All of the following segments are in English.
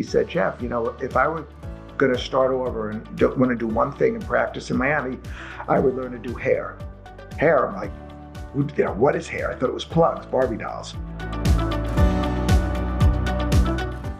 said, Jeff, if I were going to start over and want to do one thing in practice in Miami, I would learn to do hair. Hair, I'm like, what is hair? I thought it was plugs, Barbie dolls.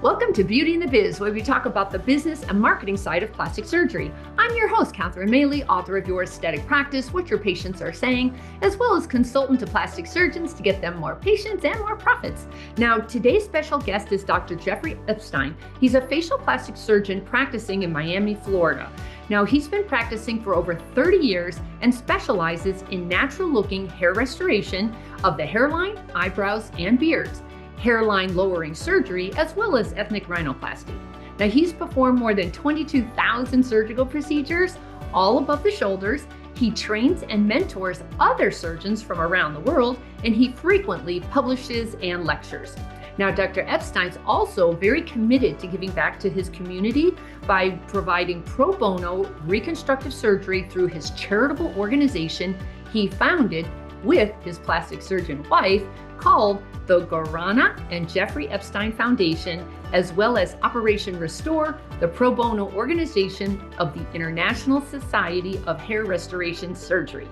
Welcome to Beauty and the Biz, where we talk about the business and marketing side of plastic surgery. I'm your host, Maley, author of Your Aesthetic Practice, What Your Patients Are Saying, as well as consultant to plastic surgeons to get them more patients and more profits. Now, today's special guest is Dr. Jeffrey Epstein. He's a facial plastic surgeon practicing in Miami, Florida. Now, he's been practicing for over 30 years and specializes in natural-looking hair restoration of the hairline, eyebrows, and beards, hairline lowering surgery, as well as ethnic rhinoplasty. Now, he's performed more than 22,000 surgical procedures, all above the shoulders. He trains and mentors other surgeons from around the world, and he frequently publishes and lectures. Now, Dr. Epstein's also very committed to giving back to his community by providing pro bono reconstructive surgery through his charitable organization he founded with his plastic surgeon wife, called the Gorana and Jeffrey Epstein Foundation, as well as Operation Restore, the pro bono organization of the International Society of Hair Restoration Surgery.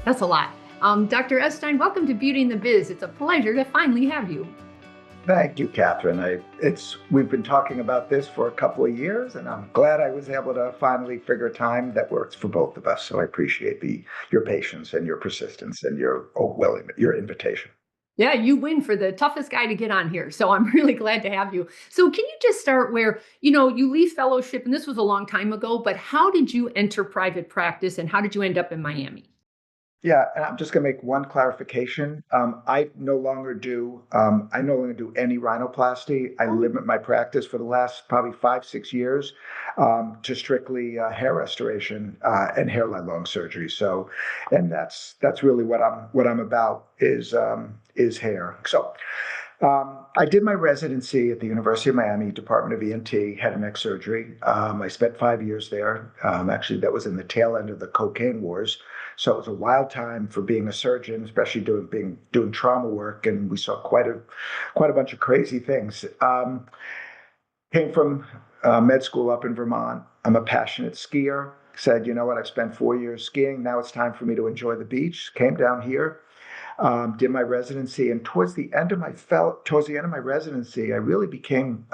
That's a lot. Dr. Epstein, welcome to Beauty and the Biz. It's a pleasure to finally have you. Thank you, Catherine. We've been talking about this for a couple of years, and I'm glad I was able to finally figure a time that works for both of us. So I appreciate your patience and your persistence and your invitation. Yeah, you win for the toughest guy to get on here. So I'm really glad to have you. So can you just start where, you leave fellowship, and this was a long time ago, but how did you enter private practice and how did you end up in Miami? Yeah, and I'm just going to make one clarification. I no longer do any rhinoplasty. I limit my practice for the last probably 5-6 years to strictly hair restoration and hairline long surgery. So, and that's really what I'm about is hair. So. I did my residency at the University of Miami, Department of ENT, head and neck surgery. I spent 5 years there. Actually, that was in the tail end of the cocaine wars. So it was a wild time for being a surgeon, especially doing trauma work, and we saw quite a bunch of crazy things. Came from med school up in Vermont. I'm a passionate skier. Said, you know what? I've spent 4 years skiing. Now it's time for me to enjoy the beach. Came down here. Did my residency, and towards the end of my residency, I really became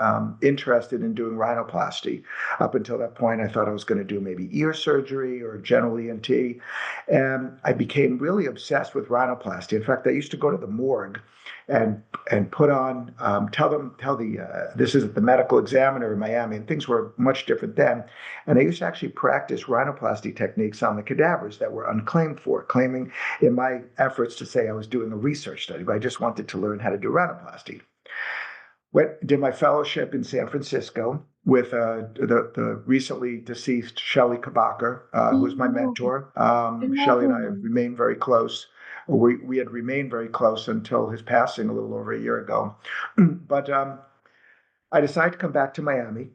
interested in doing rhinoplasty. Up until that point, I thought I was going to do maybe ear surgery or general ENT, and I became really obsessed with rhinoplasty. In fact, I used to go to the morgue and put on this is the medical examiner in Miami, and things were much different then. And I used to actually practice rhinoplasty techniques on the cadavers that were unclaimed for, claiming in my efforts to say I was doing a research study, but I just wanted to learn how to do rhinoplasty. Did my fellowship in San Francisco with the recently deceased Shelley Kabaka, who was my mentor. Shelley and I have remained very close. We had remained very close until his passing a little over a year ago. But I decided to come back to Miami.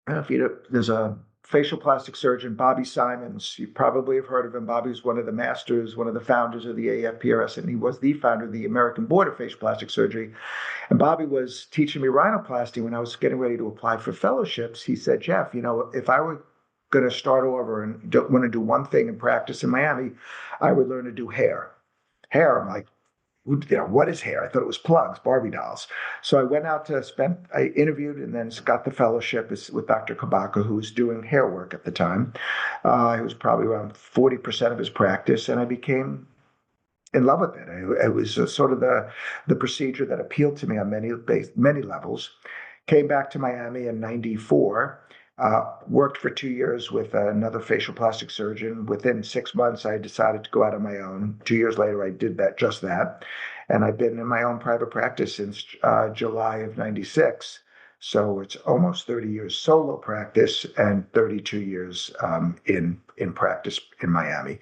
There's a facial plastic surgeon, Bobby Simons. You probably have heard of him. Bobby's one of the masters, one of the founders of the AFPRS, and he was the founder of the American Board of Facial Plastic Surgery. And Bobby was teaching me rhinoplasty when I was getting ready to apply for fellowships. He said, Jeff, if I were going to start over and want to do one thing in practice in Miami, I would learn to do hair. Hair, I'm like, what is hair? I thought it was plugs, Barbie dolls. So I went out I interviewed and then got the fellowship with Dr. Kabaka, who was doing hair work at the time. It was probably around 40% of his practice, and I became in love with it. It was sort of the procedure that appealed to me on many levels. Came back to Miami in '94. Worked for 2 years with another facial plastic surgeon. Within 6 months, I decided to go out on my own. 2 years later, I did just that. And I've been in my own private practice since July of '96. So it's almost 30 years solo practice and 32 years in practice in Miami.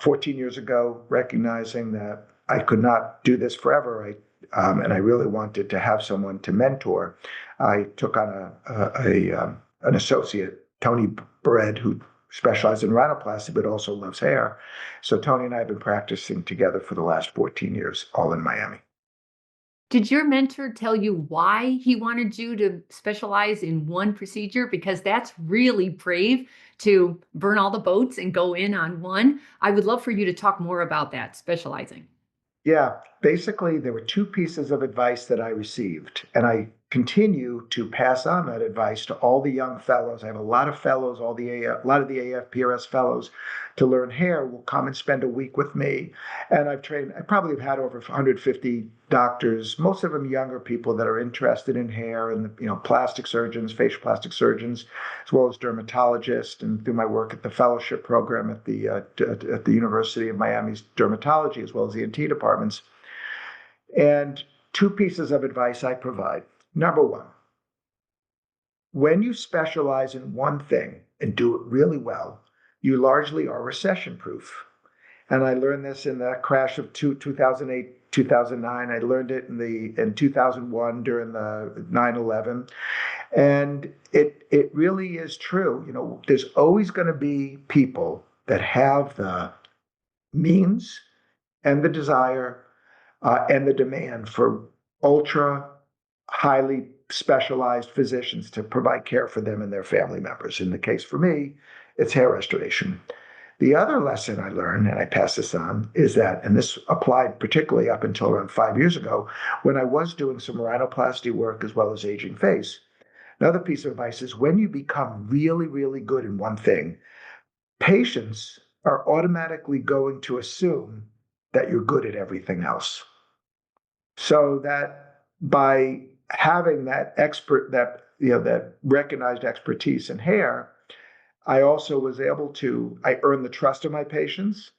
14 years ago, recognizing that I could not do this forever, and I really wanted to have someone to mentor, I took on an associate, Tony Berred, who specializes in rhinoplasty but also loves hair. So Tony and I have been practicing together for the last 14 years, all in Miami. Did your mentor tell you why he wanted you to specialize in one procedure? Because that's really brave to burn all the boats and go in on one. I would love for you to talk more about that, specializing. Yeah, basically, there were two pieces of advice that I received, and I continue to pass on that advice to all the young fellows. I have a lot of fellows, a lot of the AFPRS fellows to learn hair will come and spend a week with me. And I probably have had over 150 doctors, most of them younger people that are interested in hair and, plastic surgeons, facial plastic surgeons, as well as dermatologists, and through my work at the fellowship program at the University of Miami's dermatology, as well as ENT departments. And two pieces of advice I provide. Number one, when you specialize in one thing and do it really well, you largely are recession proof. And I learned this in the crash of 2008, 2009. I learned it in 2001 during the 9/11. And it really is true. There's always going to be people that have the means and the desire and the demand for ultra highly specialized physicians to provide care for them and their family members. In the case for me, it's hair restoration. The other lesson I learned, and I pass this on, is that, and this applied particularly up until around 5 years ago, when I was doing some rhinoplasty work as well as aging face. Another piece of advice is when you become really, really good in one thing, patients are automatically going to assume that you're good at everything else. So that by having that recognized expertise in hair, I also was able to, I earned the trust of my patients,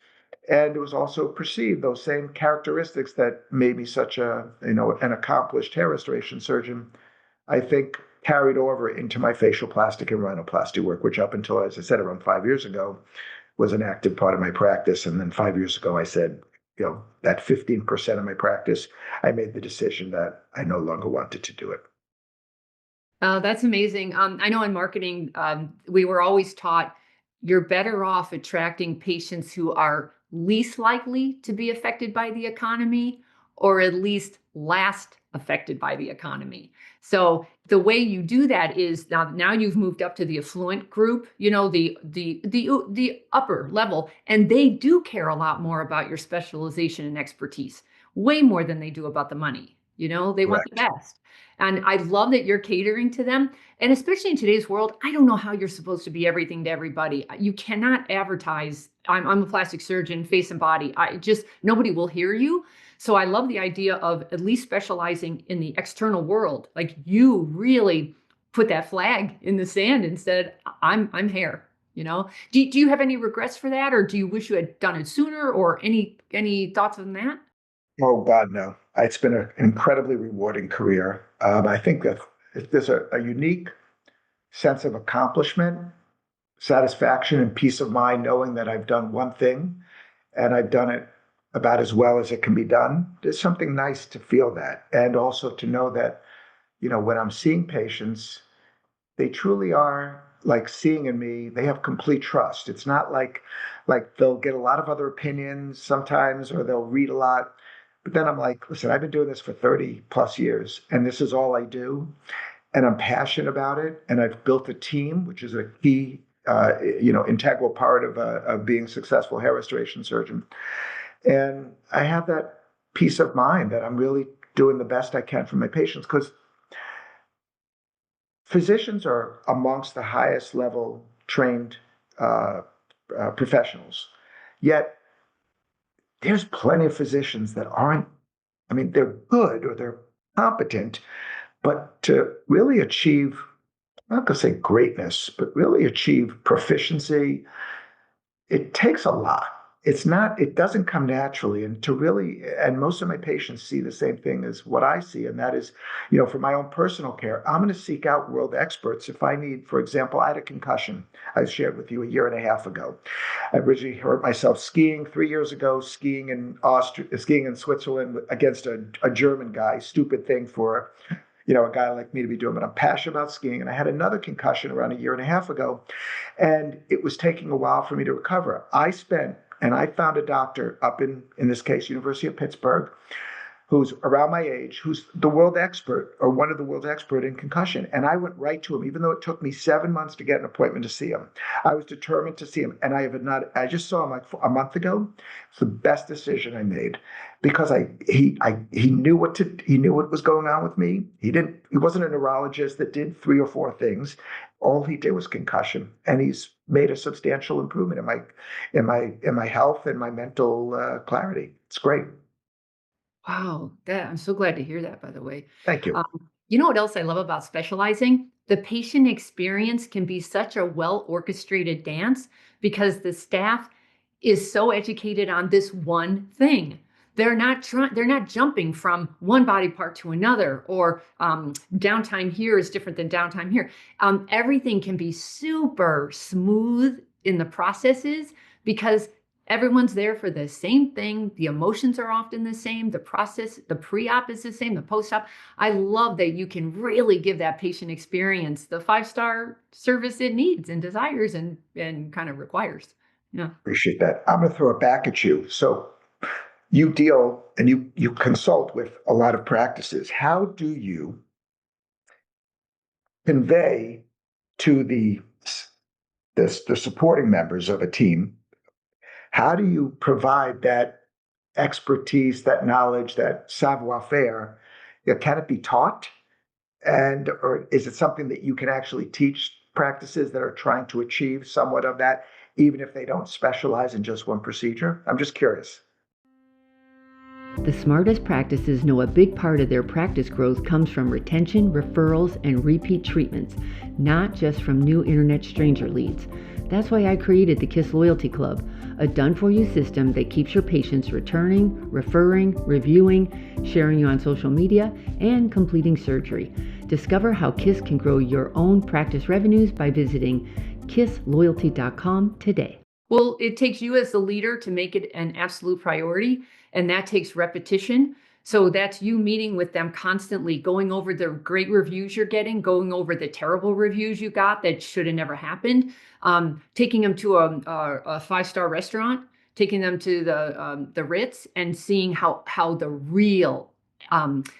and it was also perceived those same characteristics that made me such an accomplished hair restoration surgeon, I think carried over into my facial plastic and rhinoplasty work, which up until, as I said, around 5 years ago, was an active part of my practice. And then 5 years ago, I said, that 15% of my practice, I made the decision that I no longer wanted to do it. Oh, that's amazing. I know in marketing, we were always taught you're better off attracting patients who are least likely to be affected by the economy or at least last affected by the economy. So the way you do that is now you've moved up to the affluent group, the upper level, and they do care a lot more about your specialization and expertise, way more than they do about the money. They want the Correct. best. And I love that you're catering to them. And especially in today's world, I don't know how you're supposed to be everything to everybody. You cannot advertise, I'm a plastic surgeon, face and body. Nobody will hear you. So I love the idea of at least specializing in the external world. Like you really put that flag in the sand and said, I'm hair. Do you have any regrets for that, or do you wish you had done it sooner, or any thoughts on that? Oh, God, no. It's been an incredibly rewarding career. I think that there's a unique sense of accomplishment, satisfaction, and peace of mind knowing that I've done one thing and I've done it about as well as it can be done. There's something nice to feel that. And also to know that, when I'm seeing patients, they truly are like seeing in me, they have complete trust. It's not like they'll get a lot of other opinions sometimes or they'll read a lot. But then I'm like, listen, I've been doing this for 30 plus years and this is all I do. And I'm passionate about it. And I've built a team, which is a key, integral part of being a successful hair restoration surgeon. And I have that peace of mind that I'm really doing the best I can for my patients because physicians are amongst the highest level trained uh, professionals. Yet there's plenty of physicians that aren't, I mean, they're good or they're competent, but to really achieve, I'm not going to say greatness, but really achieve proficiency, it takes a lot. It doesn't come naturally. And most of my patients see the same thing as what I see. And that is, for my own personal care, I'm going to seek out world experts if I need, for example, I had a concussion I shared with you a year and a half ago. I originally hurt myself skiing 3 years ago, skiing in Switzerland against a German guy, stupid thing for a guy like me to be doing, but I'm passionate about skiing. And I had another concussion around a year and a half ago, and it was taking a while for me to recover. And I found a doctor up in this case, University of Pittsburgh, who's around my age, who's the world expert or one of the world's expert in concussion. And I went right to him, even though it took me 7 months to get an appointment to see him. I was determined to see him. And I just saw him like a month ago. It's the best decision I made because he knew he knew what was going on with me. He wasn't a neurologist that did 3 or 4 things. All he did was concussion, and he's made a substantial improvement in my health and my mental clarity. It's great. Wow, that I'm so glad to hear that, by the way. Thank you. You know what else I love about specializing? The patient experience can be such a well orchestrated dance because the staff is so educated on this one thing. They're not jumping from one body part to another, or downtime here is different than downtime here. Everything can be super smooth in the processes because everyone's there for the same thing. The emotions are often the same. The process, the pre-op is the same, the post-op. I love that you can really give that patient experience the 5-star service it needs and desires and kind of requires. Yeah. Appreciate that. I'm going to throw it back at you. So you deal and you consult with a lot of practices. How do you convey to the supporting members of a team? How do you provide that expertise, that knowledge, that savoir faire? Can it be taught? Or is it something that you can actually teach practices that are trying to achieve somewhat of that, even if they don't specialize in just one procedure? I'm just curious. The smartest practices know a big part of their practice growth comes from retention, referrals, and repeat treatments, not just from new internet stranger leads. That's why I created the KISS Loyalty Club, a done-for-you system that keeps your patients returning, referring, reviewing, sharing you on social media, and completing surgery. Discover how KISS can grow your own practice revenues by visiting kissloyalty.com today. Well, it takes you as the leader to make it an absolute priority, and that takes repetition. So that's you meeting with them constantly, going over the great reviews you're getting, going over the terrible reviews you got that should have never happened, taking them to a 5-star restaurant, taking them to the Ritz, and seeing how the real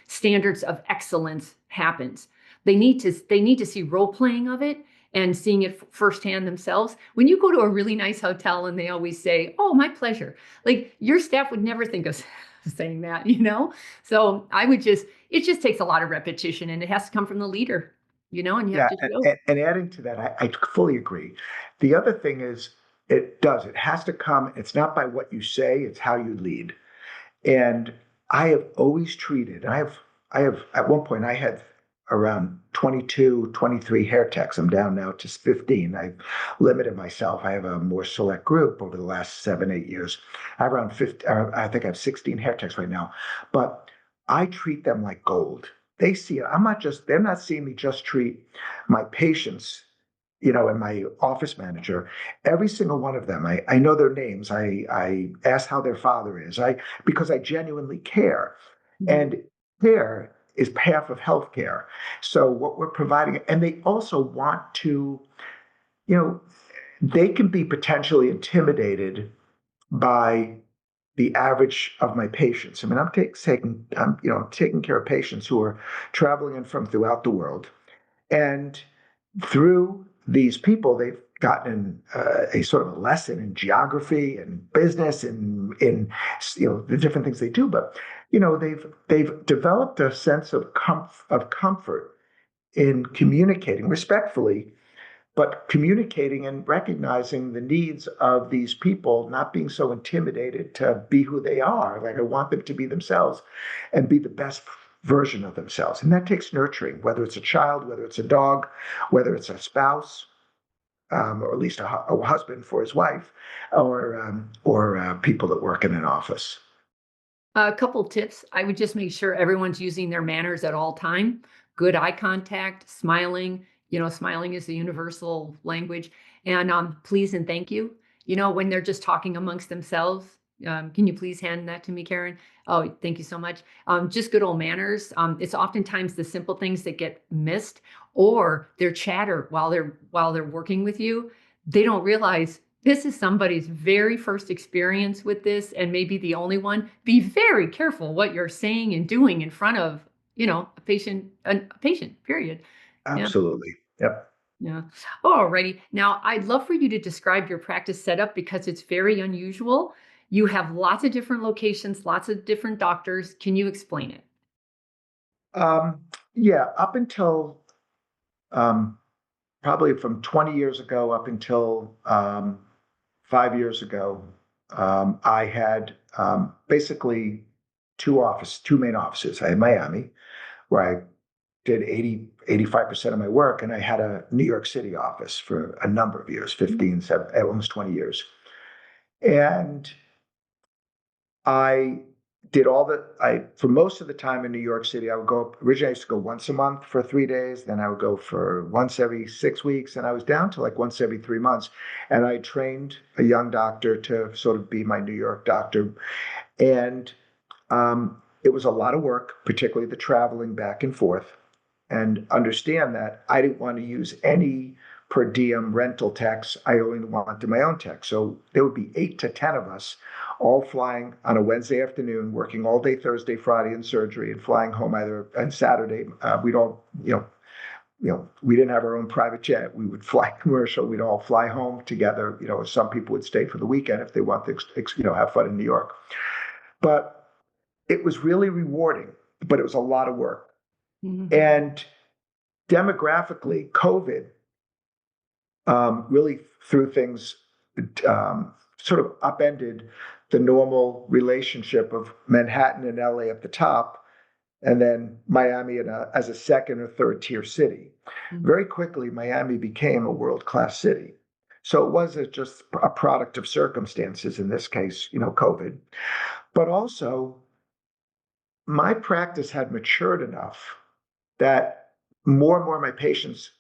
standards of excellence happens. They need to see role playing of it and seeing it firsthand themselves. When you go to a really nice hotel and they always say, "Oh, my pleasure," like your staff would never think of saying that, you know? So it just takes a lot of repetition, and it has to come from the leader, and you have Yeah, to show. and adding to that, I fully agree. The other thing is, it has to come, it's not by what you say, it's how you lead. And I have always treated, I have, at one point, I had around 22, 23 hair techs. I'm down now to 15. I've limited myself. I have a more select group over the last 7, 8 years. I have around 50, I think I have 16 hair techs right now. But I treat them like gold. They see it. They're not seeing me just treat my patients, and my office manager. Every single one of them, I know their names. I ask how their father is. Because I genuinely care. Mhm. And care is half of healthcare. So what we're providing, and they also want to, you know, they can be potentially intimidated by the average of my patients. I mean, I'm taking care of patients who are traveling in from throughout the world, and through these people, they've gotten a sort of a lesson in geography and business and in the different things they do. But they've developed a sense of comfort in communicating respectfully, but communicating and recognizing the needs of these people, not being so intimidated to be who they are. Like I want them to be themselves and be the best version of themselves. And that takes nurturing, whether it's a child, whether it's a dog, whether it's a spouse, or at least a husband for his wife, or people that work in an office. A couple tips. I would just make sure everyone's using their manners at all time. Good eye contact, smiling. Smiling is the universal language. And please and thank you. When they're just talking amongst themselves. Can you please hand that to me, Karen? Oh, thank you so much. Just good old manners. It's oftentimes the simple things that get missed, or their chatter while they're working with you. They don't realize this is somebody's very first experience with this and maybe the only one. Be very careful what you're saying and doing in front of, a patient, period. Yeah. Absolutely. Yep. Yeah. Alrighty. Now, I'd love for you to describe your practice setup because it's very unusual. You have lots of different locations, lots of different doctors. Can you explain it? Um, yeah, up until um, probably from 20 years ago up until 5 years ago, I had basically two main offices. I had Miami, where I did 85% of my work, and I had a New York City office for a number of years, 15, almost 20 years. And I did for most of the time in New York City, I would go originally I used to go once a month for 3 days, then I would go for once every 6 weeks, and I was down to like once every 3 months. And I trained a young doctor to sort of be my New York doctor. And it was a lot of work, particularly the traveling back and forth. And understand that I didn't want to use any per diem rental techs. I only wanted my own tech. So there would be 8 to 10 of us all flying on a Wednesday afternoon, working all day Thursday, Friday in surgery, and flying home either on Saturday. We'd all, we didn't have our own private jet. We would fly commercial. We'd all fly home together. Some people would stay for the weekend if they want to, have fun in New York. But it was really rewarding, but it was a lot of work. Mhm. And demographically, COVID really threw things, sort of upended the normal relationship of Manhattan and LA at the top, and then Miami as a second or third tier city. Mhm. Very quickly, Miami became a world class city. So it wasn't just a product of circumstances, in this case, COVID, but also my practice had matured enough that more and more of my patients,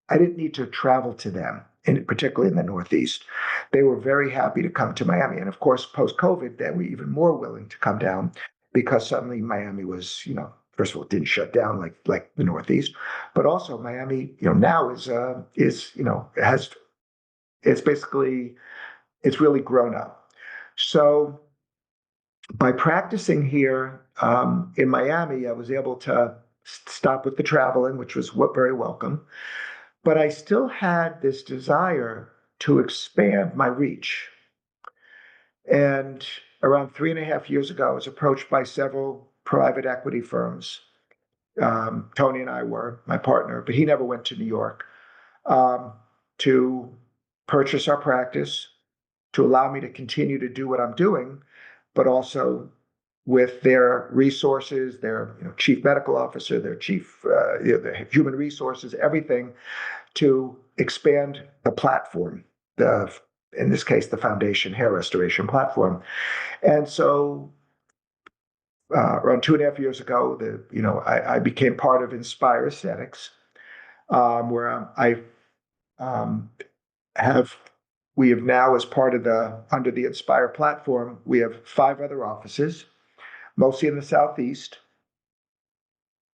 I didn't need to travel to them, particularly in the Northeast. They were very happy to come to Miami. And of course, post COVID, they were even more willing to come down because suddenly Miami was, first of all, it didn't shut down like the Northeast, but also Miami, now has it's basically it's really grown up. So by practicing here in Miami, I was able to stop with the traveling, which was very welcome. But I still had this desire to expand my reach. And around 3.5 years ago, I was approached by several private equity firms. Tony and I were my partner, but he never went to New York, um, to purchase our practice, to allow me to continue to do what I'm doing, but also with their resources, their chief medical officer, their chief the human resources, everything to expand the platform. The In this case, the foundation hair restoration platform. And so around 2.5 years ago, I became part of Inspire Aesthetics, where I um, have we have now, as part of under the Inspire platform, we have 5 other offices, mostly in the Southeast.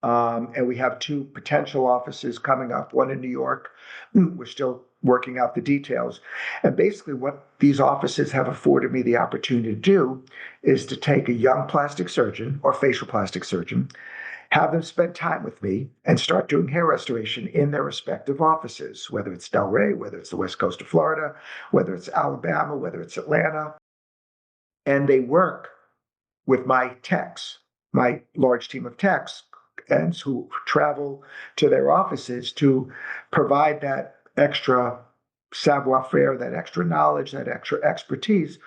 And we have 2 potential offices coming up, one in New York. We're still working out the details. And basically, what these offices have afforded me the opportunity to do is to take a young plastic surgeon or facial plastic surgeon, have them spend time with me, and start doing hair restoration in their respective offices, whether it's Delray, whether it's the West Coast of Florida, whether it's Alabama, whether it's Atlanta. And they work with my techs, my large team of techs, and who travel to their offices to provide that extra savoir faire, that extra knowledge, that extra expertise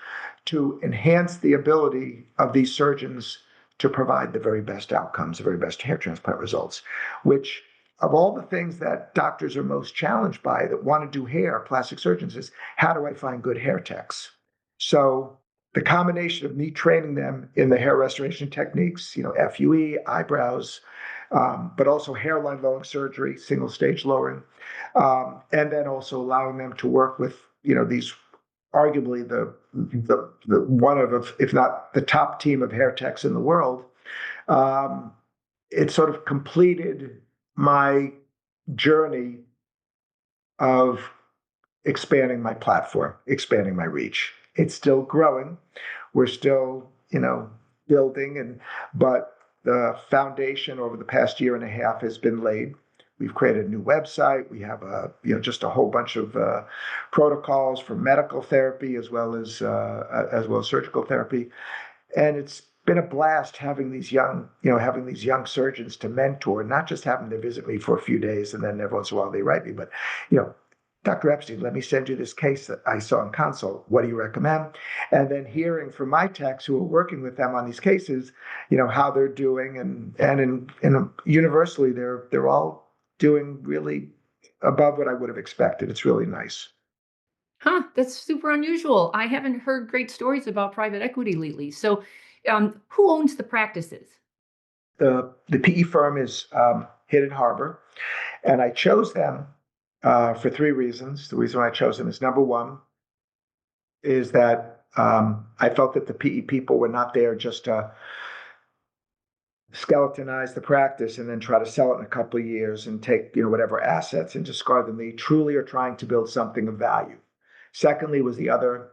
to enhance the ability of these surgeons to provide the very best outcomes, the very best hair transplant results, which of all the things that doctors are most challenged by that want to do hair, plastic surgeons, is how do I find good hair techs? So the combination of me training them in the hair restoration techniques, FUE, eyebrows, but also hairline lowering surgery, single stage lowering, and then also allowing them to work with, these arguably the one of, if not the top team of hair techs in the world. Um, it sort of completed my journey of expanding my platform, expanding my reach. It's still growing. We're still, building, but the foundation over the past year and a half has been laid. We've created a new website. We have just a whole bunch of protocols for medical therapy as well as surgical therapy, and it's been a blast having these young surgeons to mentor, not just having to visit me for a few days and then every once in a while they write me, but you know, Dr. Epstein, let me send you this case that I saw in consult. What do you recommend? And then hearing from my techs who are working with them on these cases, how they're doing, and universally they're all doing really above what I would have expected. It's really nice. Huh, that's super unusual. I haven't heard great stories about private equity lately. So, who owns the practices? The PE firm is Hidden Harbor, and I chose them for three reasons. The reason why I chose them is number one is that I felt that the PE people were not there just to skeletonize the practice and then try to sell it in a couple of years and take whatever assets and discard them. They truly are trying to build something of value. Secondly, was the other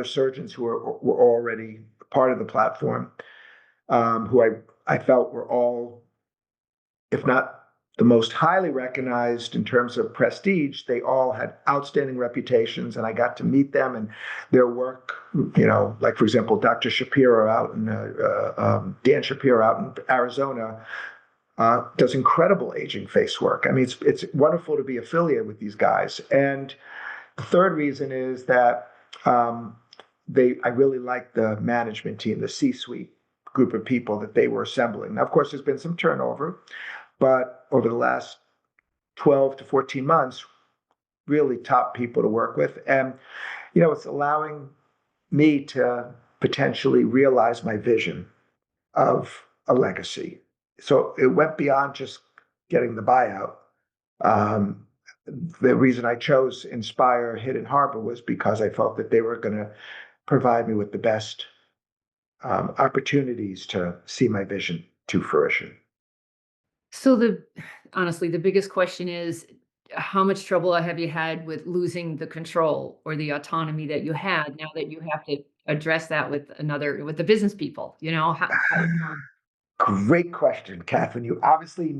surgeons who were already part of the platform, who I felt were all, if not the most highly recognized in terms of prestige, they all had outstanding reputations, and I got to meet them and their work. Like for example, Dr. Shapiro Dan Shapiro out in Arizona does incredible aging face work. I mean, it's wonderful to be affiliated with these guys. And the third reason is that I really like the management team, the C-suite group of people that they were assembling. Now, of course, there's been some turnover, but over the last 12 to 14 months, really top people to work with. And, it's allowing me to potentially realize my vision of a legacy. So it went beyond just getting the buyout. Um, the reason I chose Inspire Hidden Harbor was because I felt that they were going to provide me with the best opportunities to see my vision to fruition. So honestly, the biggest question is how much trouble have you had with losing the control or the autonomy that you had now that you have to address that with the business people, Great question, Catherine. You obviously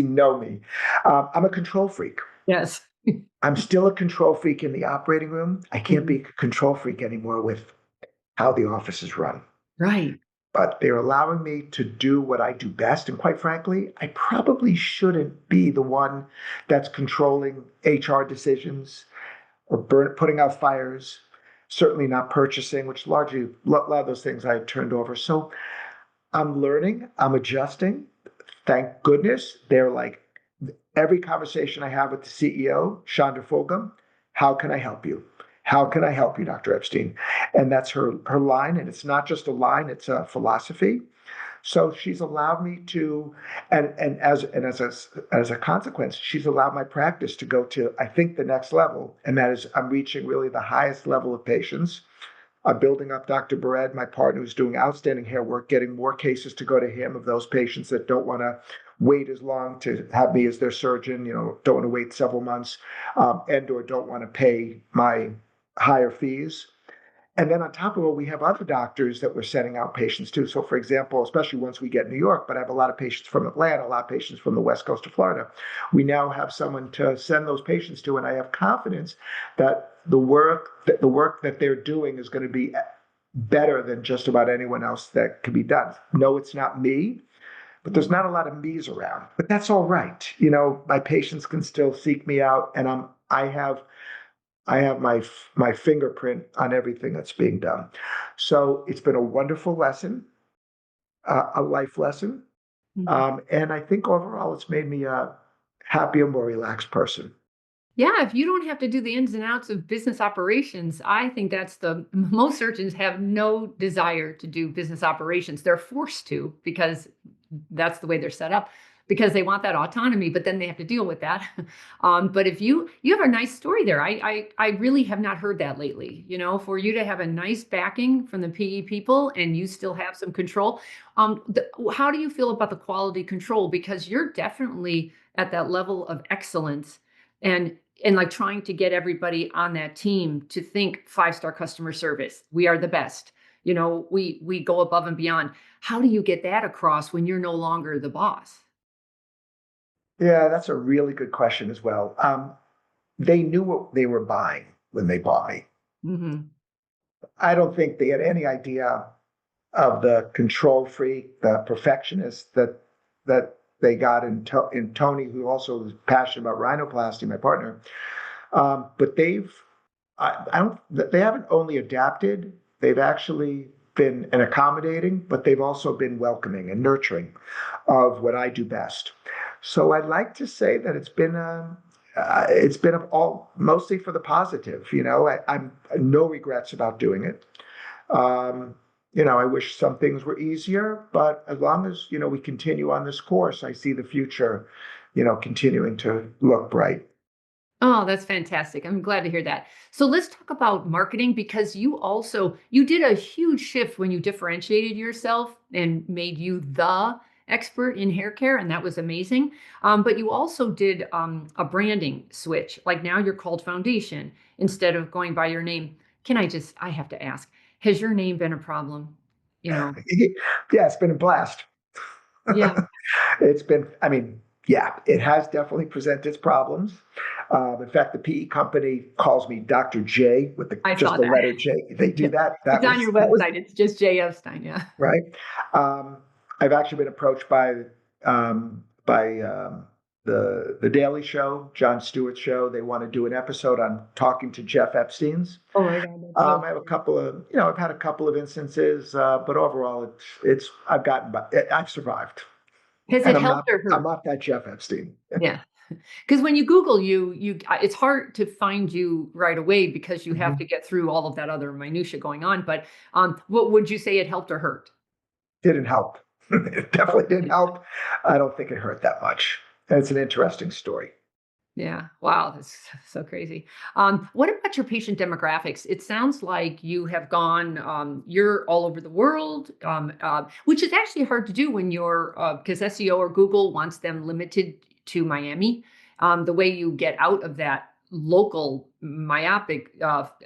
know me. I'm a control freak. Yes. I'm still a control freak in the operating room. I can't be a control freak anymore with how the office is run. Right. But they're allowing me to do what I do best. And quite frankly, I probably shouldn't be the one that's controlling HR decisions or putting out fires, certainly not purchasing, which largely, a lot of those things I had turned over. So I'm learning, I'm adjusting. Thank goodness. They're like, every conversation I have with the CEO, Chandra Fulgham, how can I help you? How can I help you, Dr. Epstein? And that's her line. And it's not just a line, it's a philosophy. So she's allowed me to, and as a consequence, she's allowed my practice to go to, I think, the next level. And that is, I'm reaching really the highest level of patients. I'm building up Dr. Bared, my partner, who's doing outstanding hair work, getting more cases to go to him of those patients that don't want to wait as long to have me as their surgeon, don't want to wait several months, and/or don't want to pay my higher fees. And then on top of it, we have other doctors that we're sending out patients to. So, for example, especially once we get New York, but I have a lot of patients from Atlanta, a lot of patients from the West Coast of Florida. We now have someone to send those patients to, and I have confidence that the work that they're doing is going to be better than just about anyone else that can be done. No, it's not me, but there's not a lot of me's around. But that's all right. My patients can still seek me out, and I have my fingerprint on everything that's being done. So it's been a wonderful lesson, a life lesson, Mhm. and I think overall it's made me a happier, more relaxed person. Yeah, if you don't have to do the ins and outs of business operations, I think that's most surgeons have no desire to do business operations. They're forced to because that's the way they're set up because they want that autonomy, but then they have to deal with that. But if you have a nice story there, I really have not heard that lately. For you to have a nice backing from the PE people and you still have some control. How do you feel about the quality control? Because you're definitely at that level of excellence. And and like trying to get everybody on that team to think 5-star customer service. We are the best. We go above and beyond. How do you get that across when you're no longer the boss? Yeah, that's a really good question as well. They knew what they were buying when they bought me. Hmm. I don't think they had any idea of the control freak, the perfectionist that they got in Tony, who also was passionate about rhinoplasty, my partner. But I don't, they haven't only adapted, they've actually been an accommodating, but they've also been welcoming and nurturing of what I do best. So I'd like to say that it's been all mostly for the positive. I'm no regrets about doing it. Um, I wish some things were easier, but as long as, we continue on this course, I see the future, continuing to look bright. Oh, that's fantastic. I'm glad to hear that. So let's talk about marketing because you did a huge shift when you differentiated yourself and made you the expert in hair care, and that was amazing. But you also did a branding switch. Like now you're called Foundation instead of going by your name. I have to ask, has your name been a problem? You know, Yeah, it's been a blast. yeah, I mean, yeah, it has definitely presented its problems. In fact, the PE company calls me Dr. J with I just saw the that. letter J. They do Yeah. that. It's on your That was website. It's just Jay Epstein. Yeah. right. I've actually been approached by the Daily Show, Jon Stewart's show. They want to do an episode on talking to Jeff Epstein's. Oh my God, that's so I have a funny. couple of, I've had a couple of instances, but overall, I've gotten by. I've survived, Has and it helped or I'm hurt? not that Jeff Epstein. Yeah. Because when you Google it's hard to find you right away because you have Mhm. to get through all of that other minutia going on. But what would you say it helped or hurt? Didn't help. It definitely didn't Okay. help. I don't think it hurt that much. And it's an interesting story. Yeah. Wow. That's so crazy. What about your patient demographics? It sounds like you have you're all over the world, which is actually hard to do when because SEO or Google wants them limited to Miami. The way you get out of that local myopic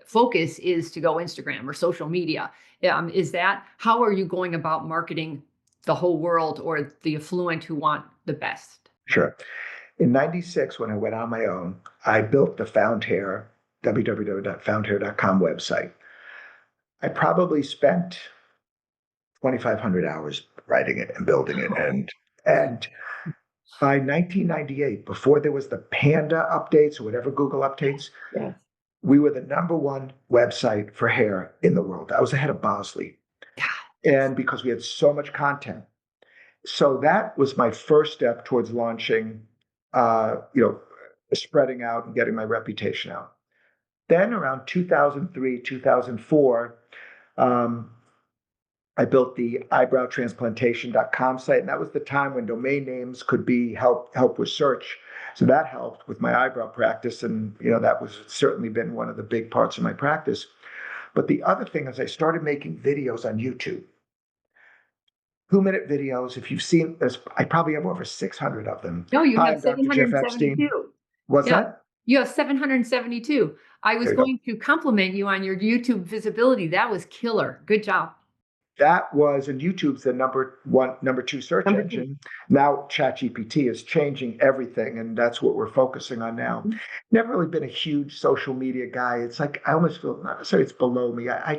focus is to go Instagram or social media. How are you going about marketing the whole world or the affluent who want the best? Sure. In 96, when I went on my own, I built the Found Hair, www.foundhair.com website. I probably spent 2,500 hours writing it and building it. And by 1998, before there was the Panda updates or whatever Google updates, Yes. we were the number one website for hair in the world. I was ahead of Bosley. God. And because we had so much content. So that was my first step towards launching, uh, you know, spreading out and getting my reputation out. Then around 2003, 2004, um, I built the eyebrowtransplantation.com site, and that was the time when domain names could be help with search. So that helped with my eyebrow practice, and that was certainly been one of the big parts of my practice. But the other thing is I started making videos on YouTube. 2-minute videos. If you've seen this, I probably have over 600 of them. No, you Hi, have I'm Dr. Jeff Epstein. 772. What's Yeah, that? you have 772. I was There you go. going to compliment you on your YouTube visibility. That was killer. Good job. That was, and YouTube's the number two search Number 2. engine. Now ChatGPT is changing everything, and that's what we're focusing on now. Never really been a huge social media guy. It's like I almost feel not necessarily it's below me. I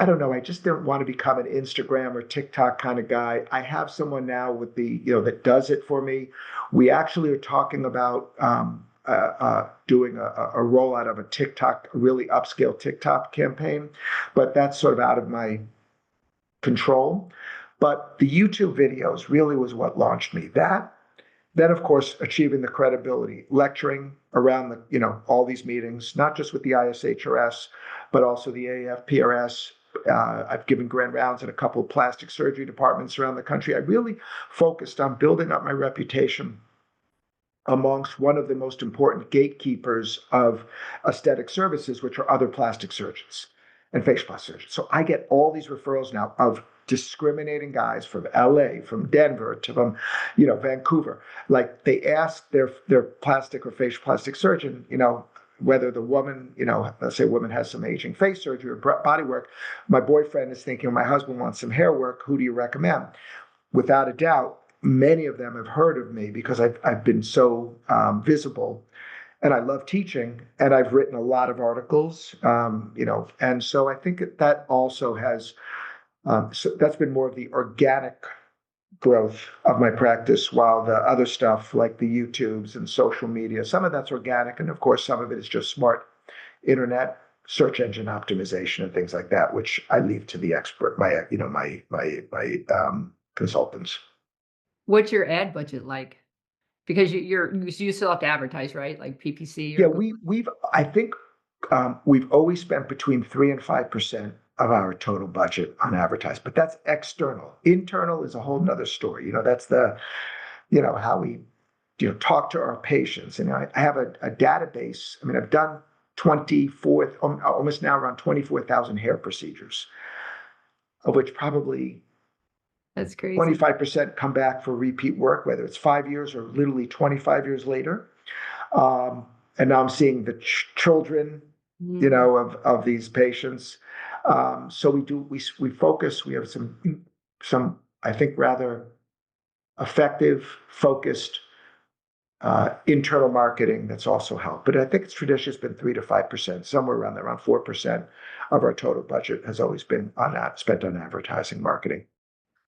don't know. I just don't want to become an Instagram or TikTok kind of guy. I have someone now with that does it for me. We actually are talking about doing a rollout of a really upscale TikTok campaign, but that's sort of out of my control. But the YouTube videos really was what launched me. Then of course achieving the credibility, lecturing around all these meetings, not just with the ISHRS, but also the AFPRS. I've given grand rounds in a couple of plastic surgery departments around the country. I really focused on building up my reputation amongst one of the most important gatekeepers of aesthetic services, which are other plastic surgeons and facial plastic surgeons. So I get all these referrals now of discriminating guys from LA, from Denver to from, Vancouver. Like they ask their plastic or facial plastic surgeon, whether the woman, let's say a woman has some aging face surgery or body work. My boyfriend is thinking, my husband wants some hair work. Who do you recommend? Without a doubt, many of them have heard of me because I've been so visible, and I love teaching, and I've written a lot of articles, and so I think that also has, so that's been more of the organic growth of my practice, while the other stuff like the YouTubes and social media, some of that's organic, and of course some of it is just smart internet search engine optimization and things like that, which I leave to the expert, my consultants. What's your ad budget like? Because you still have to advertise, right? Like PPC or Yeah, Google. we've I think we've always spent between 3 and 5% of our total budget on advertising, but that's external. Internal is a whole nother story. That's how we talk to our patients. And I have a database. I mean, I've done 24, almost now around 24,000 hair procedures, of which probably That's crazy. 25% come back for repeat work, whether it's 5 years or literally 25 years later. And now I'm seeing the children, of these patients. So we focus. We have some I think rather effective, focused internal marketing that's also helped. But I think it's traditionally been 3 to 5%, somewhere around there, around 4% of our total budget has always been on that, spent on advertising marketing.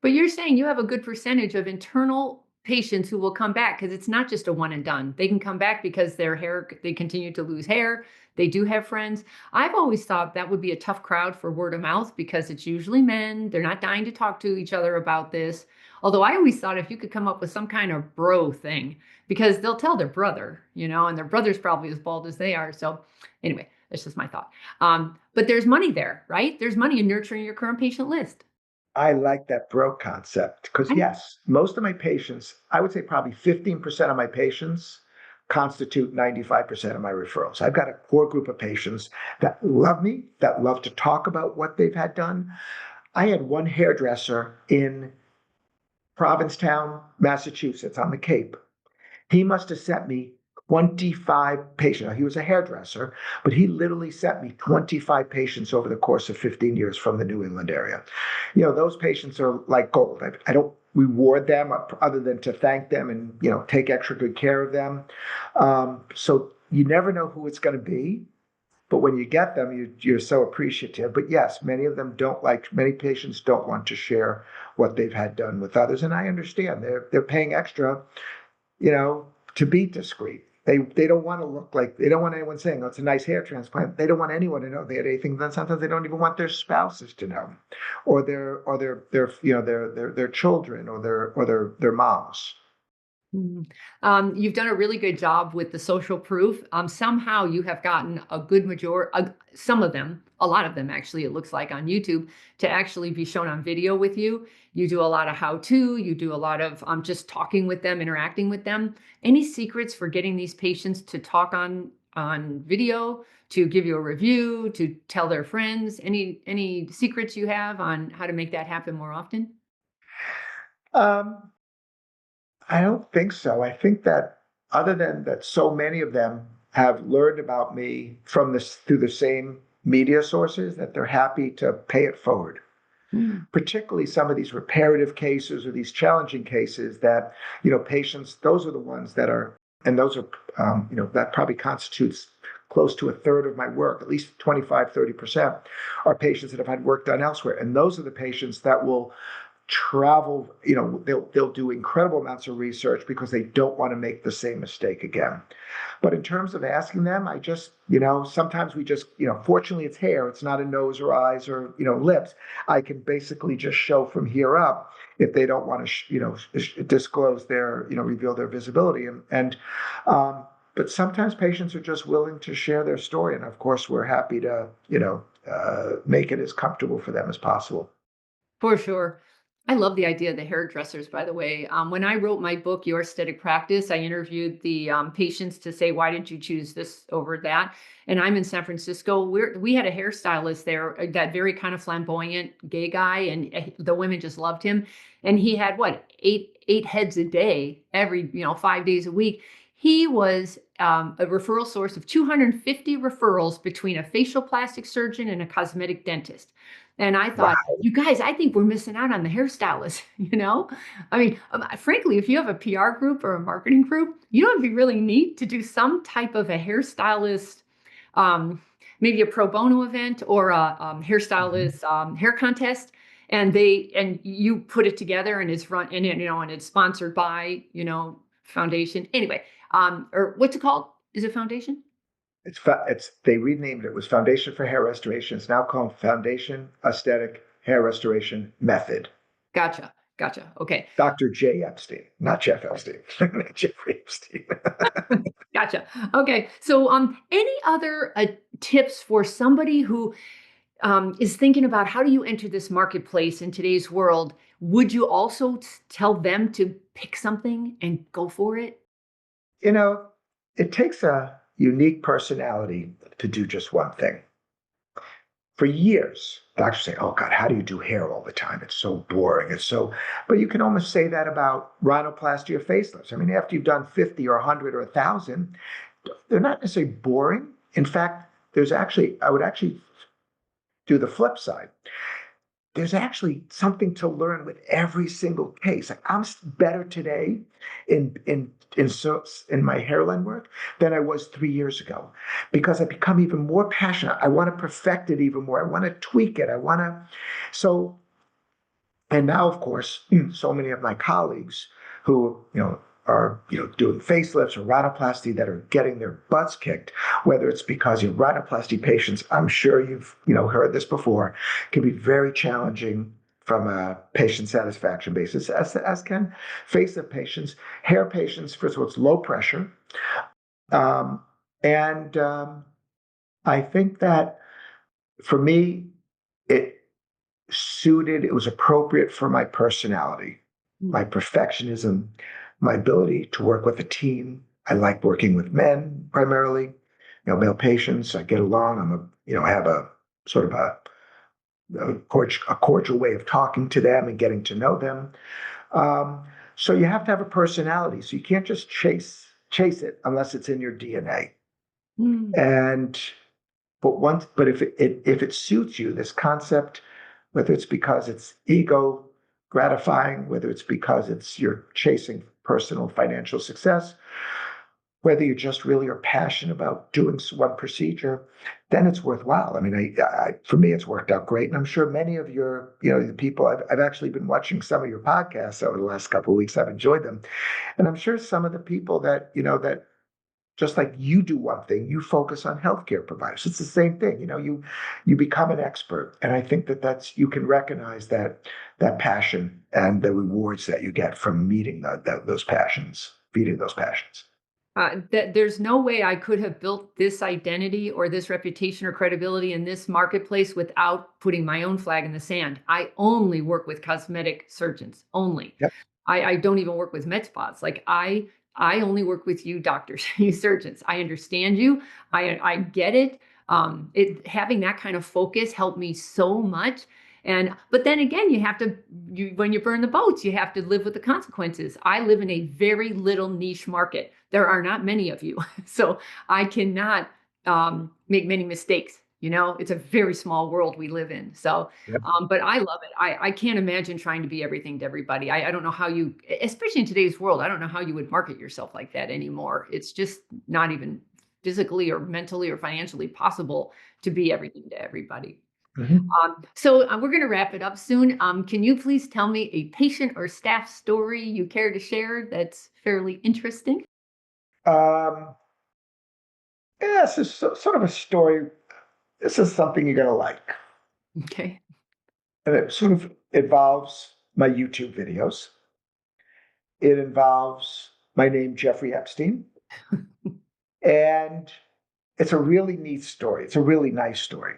But you're saying you have a good percentage of internal patients who will come back because it's not just a one and done. They can come back because they continue to lose hair. They do have friends. I've always thought that would be a tough crowd for word of mouth because it's usually men. They're not dying to talk to each other about this. Although I always thought if you could come up with some kind of bro thing, because they'll tell their brother, and their brother's probably as bald as they are. So anyway, that's just my thought. But there's money there, right? There's money in nurturing your current patient list. I like that broke concept because, yes, most of my patients, I would say probably 15% of my patients constitute 95% of my referrals. I've got a core group of patients that love me, that love to talk about what they've had done. I had one hairdresser in Provincetown, Massachusetts, on the Cape. He must have sent me 25 patients. Now, he was a hairdresser, but he literally sent me 25 patients over the course of 15 years from the New England area. Those patients are like gold. I don't reward them other than to thank them and, take extra good care of them. So you never know who it's going to be. But when you get them, you're so appreciative. But yes, many patients don't want to share what they've had done with others. And I understand they're paying extra, to be discreet. They don't want to look like, they don't want anyone saying, oh, it's a nice hair transplant. They don't want anyone to know they had anything done. Sometimes they don't even want their spouses to know, or their children, or their moms. Mhm. You've done a really good job with the social proof. Somehow you have gotten a good some of them, a lot of them actually, it looks like on YouTube, to actually be shown on video with you. You do a lot of how-to, you do a lot of just talking with them, interacting with them. Any secrets for getting these patients to talk on video, to give you a review, to tell their friends? Any secrets you have on how to make that happen more often? Um, I don't think so. I think that other than that, so many of them have learned about me from this through the same media sources that they're happy to pay it forward. Mm. Particularly some of these reparative cases or these challenging cases that, patients, those are the ones that are, and those are, that probably constitutes close to a third of my work, at least 25, 30% are patients that have had work done elsewhere. And those are the patients that will travel, they'll do incredible amounts of research because they don't want to make the same mistake again. But in terms of asking them, I just, sometimes we just, fortunately it's hair, it's not a nose or eyes or, lips. I can basically just show from here up if they don't want to, disclose reveal their visibility. But sometimes patients are just willing to share their story. And of course, we're happy to, make it as comfortable for them as possible. For sure. I love the idea of the hairdressers, by the way. When I wrote my book, Your Aesthetic Practice, I interviewed the patients to say, why did you choose this over that? And I'm in San Francisco. We had a hairstylist there, that very kind of flamboyant gay guy, and the women just loved him. And he had what, eight heads a day, every 5 days a week. He was a referral source of 250 referrals between a facial plastic surgeon and a cosmetic dentist. And I Wow. thought, you guys, I think we're missing out on the hairstylist, you know? I mean, frankly, if you have a PR group or a marketing group, you know, it'd be really neat to do some type of a hairstylist, um, maybe a pro bono event or a Mhm. hairstylist hair contest. And you put it together and it's run and and it's sponsored by, foundation. Anyway, or what's it called? Is it foundation? It's they renamed it. It was Foundation for Hair Restoration. It's now called Foundation Aesthetic Hair Restoration Method. Gotcha. Gotcha. Okay. Dr. J. Epstein, not Jeff Epstein, Jeffrey Epstein. Gotcha. Okay. So, any other tips for somebody who is thinking about how do you enter this marketplace in today's world? Would you also tell them to pick something and go for it? You know, it takes a unique personality to do just one thing. For years, doctors say, "Oh God, how do you do hair all the time? It's so boring. It's so." But you can almost say that about rhinoplasty or facelifts. I mean, after you've done 50 or 100 or 1,000, they're not necessarily boring. In fact, I would actually do the flip side. There's actually something to learn with every single case. Like I'm better today in my hairline work than I was 3 years ago because I become even more passionate. I want to perfect it even more. I want to tweak it. I want to so and now, of course, so many of my colleagues who, are, doing facelifts or rhinoplasty that are getting their butts kicked, whether it's because your rhinoplasty patients, I'm sure you've, heard this before, can be very challenging from a patient satisfaction basis, as can facelift patients. Hair patients, first of all, it's low pressure. Um, and I think that for me, it it was appropriate for my personality, my Mm. perfectionism, my ability to work with a team. I like working with men primarily, male patients. I get along. I have a sort of a cordial way of talking to them and getting to know them. Um, so you have to have a personality. So you can't just chase it unless it's in your DNA. Mm. And but if it suits you, this concept, whether it's because it's ego gratifying, whether it's because you're chasing personal financial success, whether you just really are passionate about doing one procedure, then it's worthwhile. I mean, for me, it's worked out great, and I'm sure many of your, the people I've actually been watching some of your podcasts over the last couple of weeks. I've enjoyed them, and I'm sure some of the people that that just like you do one thing, you focus on healthcare providers. It's the same thing. You become an expert, and I think that's you can recognize that passion and the rewards that you get from meeting those passions, feeding those passions. That there's no way I could have built this identity or this reputation or credibility in this marketplace without putting my own flag in the sand. I only work with cosmetic surgeons, only. Yep. I don't even work with med spas. Like I only work with you doctors, you surgeons. I understand you. I get it. It having that kind of focus helped me so much. And but then again, you when you burn the boats, you have to live with the consequences. I live in a very little niche market. There are not many of you, so I cannot make many mistakes. It's a very small world we live in. So, Yep. but I love it. I can't imagine trying to be everything to everybody. I don't know how you, especially in today's world, I don't know how you would market yourself like that anymore. It's just not even physically or mentally or financially possible to be everything to everybody. Mhm. So we're going to wrap it up soon. Can you please tell me a patient or staff story you care to share that's fairly interesting? Um, yeah, this is sort of a story. This is something you're going to like, Okay. and it sort of involves my YouTube videos. It involves my name, Jeffrey Epstein, and it's a really neat story. It's a really nice story.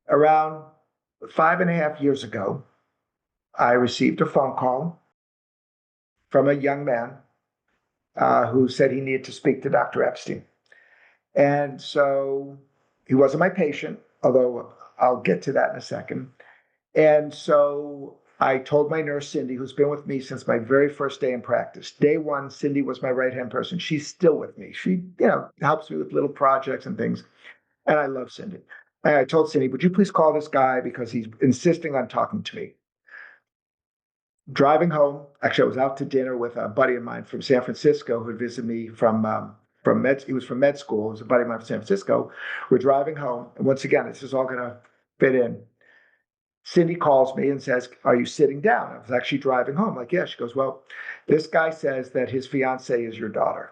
Around 5.5 years ago, I received a phone call from a young man who said he needed to speak to Dr. Epstein. And so he wasn't my patient, although I'll get to that in a second. And so I told my nurse, Cindy, who's been with me since my very first day in practice. Day one, Cindy was my right-hand person. She's still with me. She, helps me with little projects and things. And I love Cindy. And I told Cindy, would you please call this guy because he's insisting on talking to me. Driving home, actually, I was out to dinner with a buddy of mine from San Francisco who had visited me from med. He was from med school. He was a buddy of mine from San Francisco. We're driving home, and once again, this is all going to fit in. Cindy calls me and says, "Are you sitting down?" I was actually driving home. Like, yeah. She goes, "Well, this guy says that his fiance is your daughter."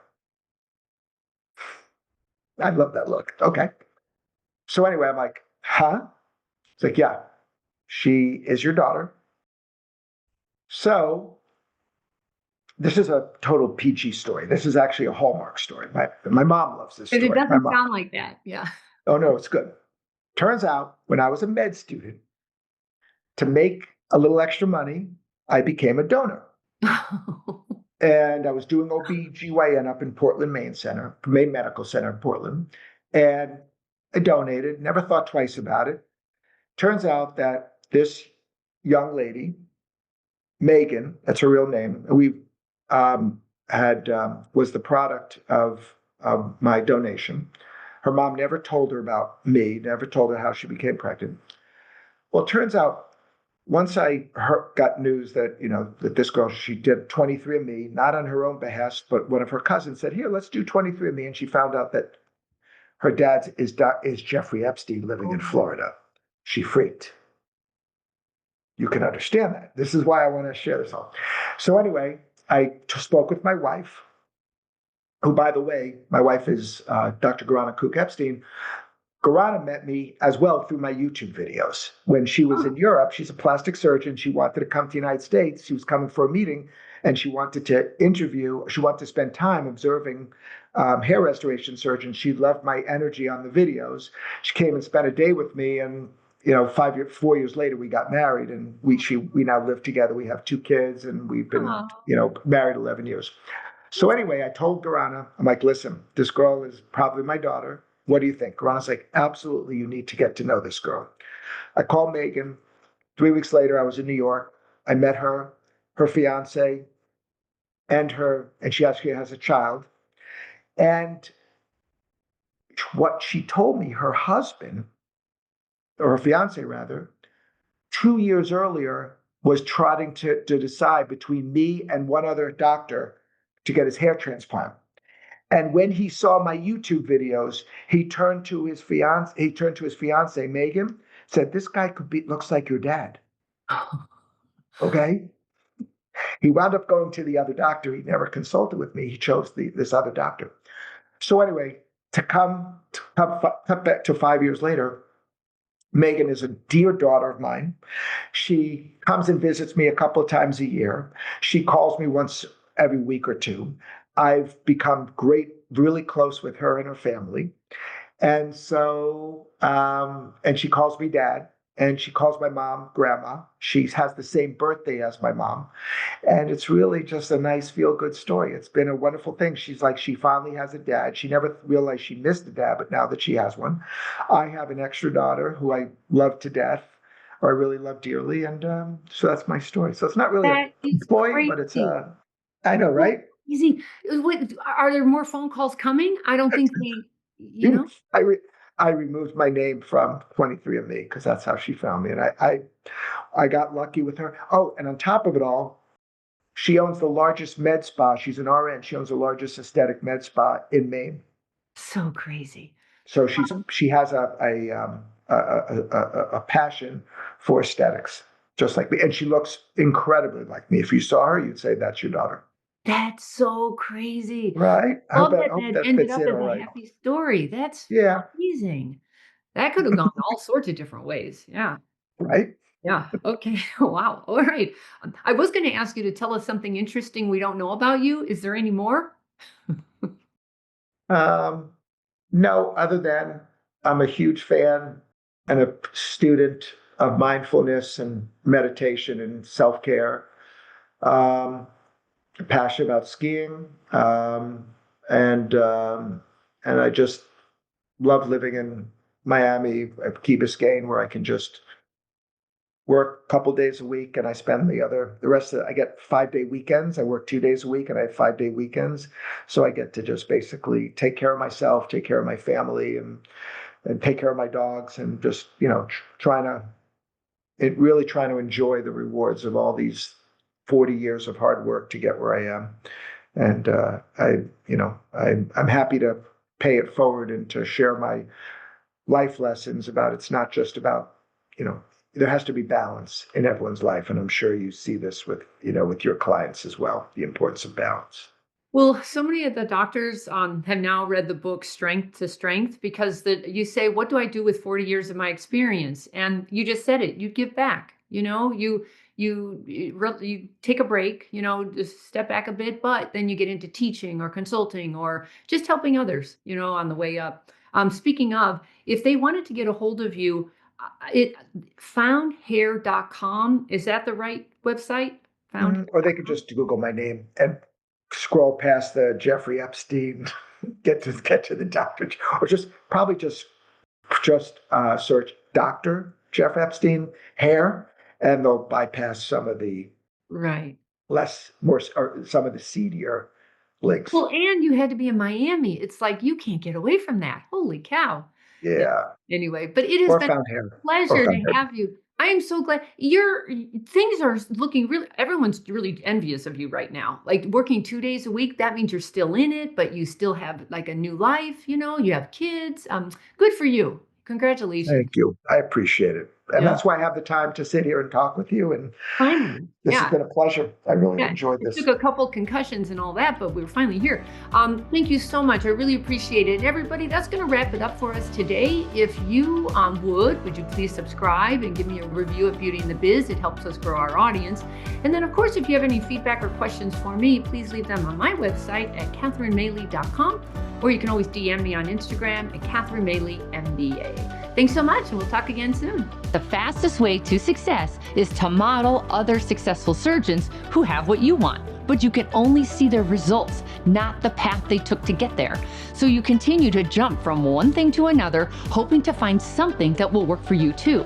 I love that look. Okay. So anyway, I'm like, "Huh?" It's like, "Yeah, she is your daughter." So this is a total PG story. This is actually a Hallmark story. My mom loves this But it story. My doesn't mom. sound like that. Yeah. Oh no, it's good. Turns out when I was a med student, to make a little extra money, I became a donor. And I was doing OB/GYN up in Portland, Maine Medical Center in Portland. And I donated, never thought twice about it. Turns out that this young lady, Megan, that's her real name, we was the product of my donation. Her mom never told her about me, never told her how she became pregnant. Well, it turns out once I got news that, that this girl, she did 23andMe, not on her own behest, but one of her cousins said, here, let's do 23andMe. And she found out that her dad is Jeffrey Epstein living in Florida. She freaked. You can understand that. This is why I want to share this all. So anyway, I spoke with my wife, who, by the way, my wife is Dr. Garana Cook Epstein. Garana met me as well through my YouTube videos. When she was in Europe, she's a plastic surgeon. She wanted to come to the United States. She was coming for a meeting, and she wanted to spend time observing hair restoration surgeons. She loved my energy on the videos. She came and spent a day with me, and 4 years later, we got married, and we now live together. We have 2 kids, and we've been, married 11 years. So anyway, I told Garana, I'm like, listen, this girl is probably my daughter. What do you think? Garana's like, absolutely, you need to get to know this girl. I called Megan. 3 weeks later, I was in New York. I met her fiance, and she actually has a child. And what she told me, her husband, or her fiance rather, 2 years earlier was trying to decide between me and one other doctor to get his hair transplant. And when he saw my YouTube videos, he turned to his fiance, Megan, said, this guy looks like your dad. Okay. He wound up going to the other doctor. He never consulted with me. He chose this other doctor. So anyway, to come back to 5 years later, Megan is a dear daughter of mine. She comes and visits me a couple of times a year. She calls me once every week or two. I've become really close with her and her family. And so, and she calls me dad, and she calls my mom grandma. She has the same birthday as my mom. And it's really just a nice feel-good story. It's been a wonderful thing. She's like, she finally has a dad. She never realized she missed a dad, but now that she has one. I have an extra daughter who I love to death, or I really love dearly. And so that's my story. So it's not really That a is point, but it's I know, right? easy. Wait, are there more phone calls coming? I don't think I removed my name from 23andMe because that's how she found me. And I got lucky with her. Oh, and on top of it all, she owns the largest med spa. She's an RN. She owns the largest aesthetic med spa in Maine. So crazy. So she has a passion for aesthetics, just like me. And she looks incredibly like me. If you saw her, you'd say that's your daughter. That's so crazy. Right? I hope that ended fits up in as all a right. happy story. That's Yeah. amazing. That could have gone all sorts of different ways. Yeah. Right? Yeah. Okay. Wow. All right. I was going to ask you to tell us something interesting we don't know about you. Is there any more? No, other than I'm a huge fan and a student of mindfulness and meditation and self-care. Um, Passionate about skiing, and and I just love living in Miami, Key Biscayne, where I can just work a couple days a week, and I spend the rest of I get 5-day weekends. I work 2 days a week, and I have 5-day weekends, so I get to just basically take care of myself, take care of my family, and take care of my dogs, and just really trying to enjoy the rewards of all these 40 years of hard work to get where I am. And I'm happy to pay it forward and to share my life lessons about it's not just about, there has to be balance in everyone's life. And I'm sure you see this with your clients as well, the importance of balance. Well, so many of the doctors have now read the book Strength to Strength because you say, what do I do with 40 years of my experience? And you just said it, you give back, you take a break, just step back a bit, but then you get into teaching or consulting or just helping others, on the way up. Speaking of, if they wanted to get a hold of you, foundhair.com, is that the right website? Or they could just Google my name and scroll past the Jeffrey Epstein, get to the doctor, or just search Dr. Jeff Epstein hair, and they'll bypass some of the Right. or some of the seedier links. Well, and you had to be in Miami. It's like you can't get away from that. Holy cow. Yeah. Anyway, but it has Or been found hair. a pleasure to have you. I am so glad things are looking really, everyone's really envious of you right now. Like working 2 days a week, that means you're still in it, but you still have like a new life, you have kids. Good for you. Congratulations. Thank you. I appreciate it. And that's why I have the time to sit here and talk with you. And finally, this has been a pleasure. I really enjoyed this. It took a couple concussions and all that, but we were finally here. Thank you so much. I really appreciate it. And everybody, that's going to wrap it up for us today. If you would you please subscribe and give me a review of Beauty in the Biz? It helps us grow our audience. And then, of course, if you have any feedback or questions for me, please leave them on my website at catherinemaley.com, or you can always DM me on Instagram at Catherine Maley, MBA. Thanks so much, and we'll talk again soon. The fastest way to success is to model other successful surgeons who have what you want, but you can only see their results, not the path they took to get there. So you continue to jump from one thing to another, hoping to find something that will work for you too.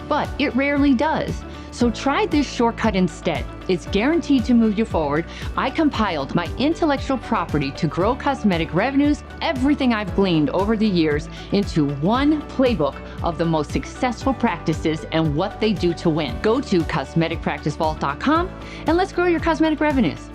But it rarely does. So try this shortcut instead. It's guaranteed to move you forward. I compiled my intellectual property to grow cosmetic revenues, everything I've gleaned over the years, into one playbook of the most successful practices and what they do to win. Go to cosmeticpracticevault.com and let's grow your cosmetic revenues.